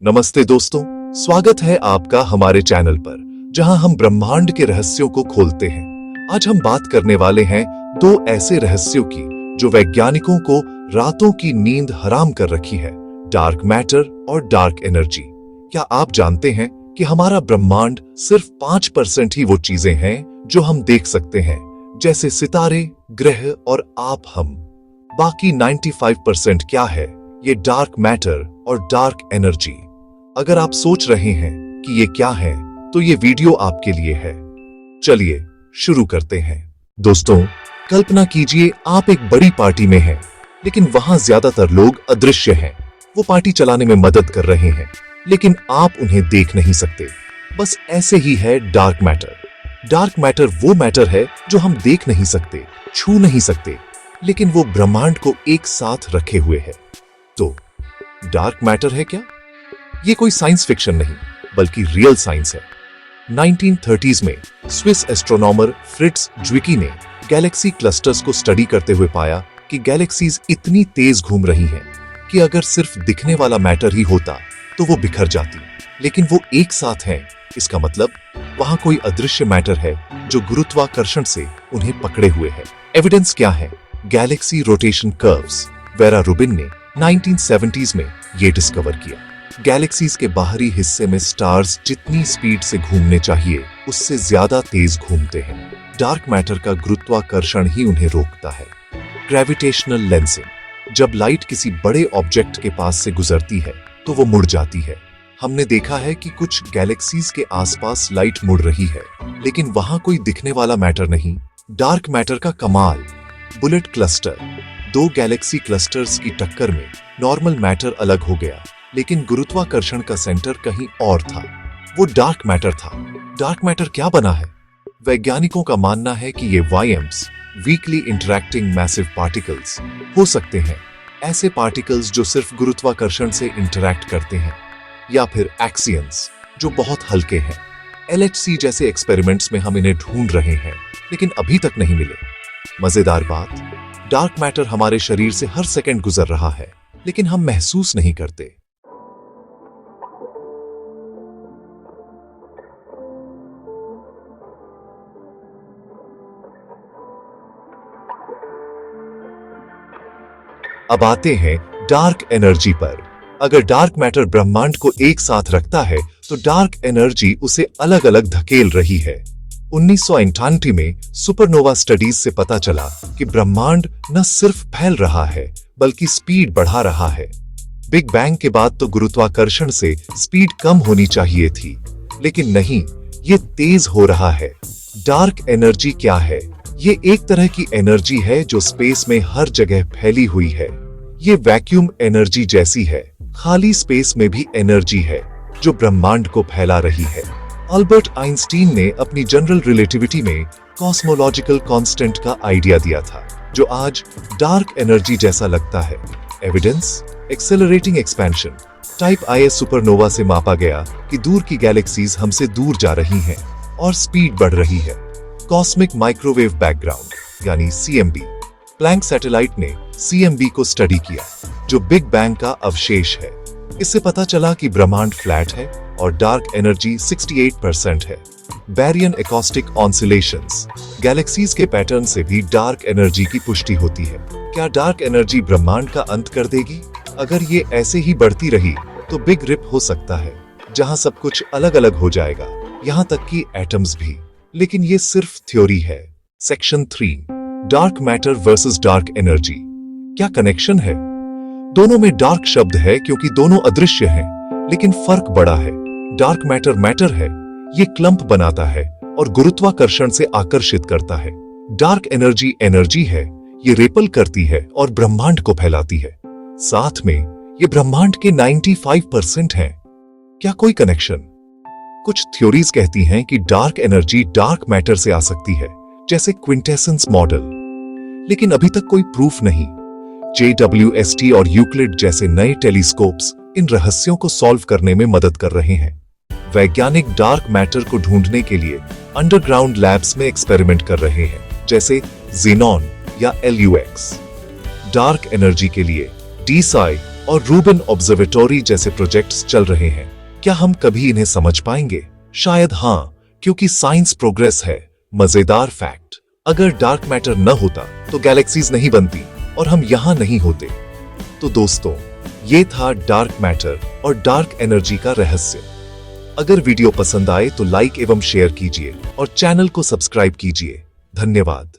नमस्ते दोस्तों, स्वागत है आपका हमारे चैनल पर, जहां हम ब्रह्मांड के रहस्यों को खोलते हैं। आज हम बात करने वाले हैं दो ऐसे रहस्यों की जो वैज्ञानिकों को रातों की नींद हराम कर रखी है, डार्क मैटर और डार्क एनर्जी। क्या आप जानते हैं कि हमारा ब्रह्मांड सिर्फ 5% ही वो चीजें हैं जो हम देख सकते हैं, जैसे सितारे, ग्रह और हम। बाकी 95% क्या है? ये डार्क मैटर और डार्क एनर्जी। अगर आप सोच रहे हैं कि ये क्या है, तो ये वीडियो आपके लिए है। चलिए शुरू करते हैं। दोस्तों, कल्पना कीजिए आप एक बड़ी पार्टी में हैं, लेकिन वहां ज्यादातर लोग अदृश्य हैं। वो पार्टी चलाने में मदद कर रहे हैं, लेकिन आप उन्हें देख नहीं सकते। बस ऐसे ही है डार्क मैटर। डार्क मैटर वो मैटर है जो हम देख नहीं सकते, छू नहीं सकते, लेकिन वो ब्रह्मांड को एक साथ रखे हुए है। तो डार्क मैटर है क्या? ये कोई साइंस फिक्शन नहीं, बल्कि रियल साइंस है। 1930s में स्विस एस्ट्रोनॉमर फ्रिट्ज ज्विकी ने गैलेक्सी क्लस्टर्स को स्टडी करते हुए पाया कि गैलेक्सीज इतनी तेज घूम रही हैं कि अगर सिर्फ दिखने वाला मैटर ही होता तो वो बिखर जाती, लेकिन वो एक साथ हैं। इसका मतलब वहां कोई अदृश्य मैटर है जो गुरुत्वाकर्षण से उन्हें पकड़े हुए है। एविडेंस क्या है? Galaxy rotation curves. Vera Rubin ने 1970s में ये डिस्कवर किया। गैलेक्सीज के बाहरी हिस्से में स्टार्स जितनी स्पीड से घूमने चाहिए, उससे ज्यादा तेज घूमते हैं। डार्क मैटर का गुरुत्वाकर्षण ही उन्हें रोकता है। Gravitational lensing. जब लाइट किसी बड़े ऑब्जेक्ट के पास से गुजरती है तो वो मुड़ जाती है। हमने देखा है कि कुछ गैलेक्सीज के आसपास लाइट मुड़ रही है, लेकिन वहां कोई दिखने वाला मैटर नहीं। डार्क मैटर का कमाल। Bullet cluster. दो गैलेक्सी क्लस्टर्स की टक्कर में नॉर्मल मैटर अलग हो गया, लेकिन गुरुत्वाकर्षण का सेंटर कहीं और था। वो डार्क मैटर था। डार्क मैटर क्या बना है? वैज्ञानिकों का मानना है कि ये वाईएम्स, वीकली इंटरैक्टिंग मैसिव पार्टिकल्स हो सकते हैं। ऐसे पार्टिकल्स जो सिर्फ गुरुत्वाकर्षण से इंटरैक्ट करते हैं, या फिर एक्सियंस जो बहुत हल्के हैं। LHC जैसे एक्सपेरिमेंट्स में हम इन्हें ढूंढ रहे हैं, लेकिन अभी तक नहीं मिले। मजेदार बात, डार्क मैटर हमारे शरीर से हर सेकंड गुजर रहा है, लेकिन हम महसूस नहीं करते। अब आते हैं डार्क एनर्जी पर। अगर डार्क मैटर ब्रह्मांड को एक साथ रखता है, तो डार्क एनर्जी उसे अलग अलग धकेल रही है। 1998 में सुपरनोवा स्टडीज से पता चला कि ब्रह्मांड न सिर्फ फैल रहा है, बल्कि स्पीड बढ़ा रहा है। बिग बैंग के बाद तो गुरुत्वाकर्षण से स्पीड कम होनी चाहिए थी, लेकिन नहीं, ये तेज हो रहा है। डार्क एनर्जी क्या है? ये एक तरह की एनर्जी है जो स्पेस में हर जगह फैली हुई है। ये वैक्यूम एनर्जी जैसी है। खाली स्पेस में भी एनर्जी है जो ब्रह्मांड को फैला रही है। अल्बर्ट आइंस्टीन ने अपनी जनरल रिलेटिविटी में कॉस्मोलॉजिकल कांस्टेंट का आइडिया दिया था, जो आज डार्क एनर्जी जैसा लगता है। Evidence? Accelerating expansion. Type IA supernova से मापा गया कि दूर की गैलेक्सीज हमसे दूर जा रही हैं और स्पीड बढ़ रही है। कॉस्मिक माइक्रोवेव बैकग्राउंड यानी CMB। प्लैंक सैटेलाइट ने CMB को स्टडी किया, जो बिग बैंग का अवशेष है। इससे पता चला कि ब्रह्मांड फ्लैट है और डार्क एनर्जी 68% है। Baryon acoustic oscillations. गैलेक्सीज के पैटर्न से भी डार्क एनर्जी की पुष्टि होती है। क्या डार्क एनर्जी ब्रह्मांड का अंत कर देगी? अगर ये ऐसे ही बढ़ती रही तो बिग रिप हो सकता है, जहां सब कुछ अलग अलग हो जाएगा, यहां तक कि एटम्स भी। लेकिन ये सिर्फ थ्योरी है। Section 3, dark matter versus dark energy. क्या कनेक्शन है? दोनों में डार्क शब्द है क्योंकि दोनों अदृश्य हैं, लेकिन फर्क बड़ा है। डार्क मैटर मैटर है, ये क्लंप बनाता है और गुरुत्वाकर्षण से आकर्षित करता है। डार्क एनर्जी एनर्जी है, ये रेपल करती है और ब्रह्मांड को फैलाती है। साथ में ये ब्रह्मांड के 95% है। क्या कोई कनेक्शन? कुछ थ्योरीज कहती हैं कि डार्क एनर्जी डार्क मैटर से आ सकती है, जैसे क्विंटेसेंस मॉडल, लेकिन अभी तक कोई प्रूफ नहीं। JWST और यूक्लिड जैसे नए टेलीस्कोप्स इन रहस्यों को सॉल्व करने में मदद कर रहे हैं। वैज्ञानिक डार्क मैटर को ढूंढने के लिए अंडरग्राउंड लैब्स में एक्सपेरिमेंट कर रहे हैं, जैसे ज़ेनॉन या LUX। डार्क एनर्जी के लिए DSI और रूबिन ऑब्जर्वेटरी जैसे प्रोजेक्ट्स चल रहे हैं। क्या हम कभी इन्हें समझ पाएंगे? शायद हाँ, क्योंकि साइंस प्रोग्रेस है। मजेदार फैक्ट, अगर डार्क मैटर न होता तो गैलेक्सीज नहीं बनती और हम यहां नहीं होते। तो दोस्तों, ये था डार्क मैटर और डार्क एनर्जी का रहस्य। अगर वीडियो पसंद आए तो लाइक एवं शेयर कीजिए और चैनल को सब्सक्राइब कीजिए। धन्यवाद।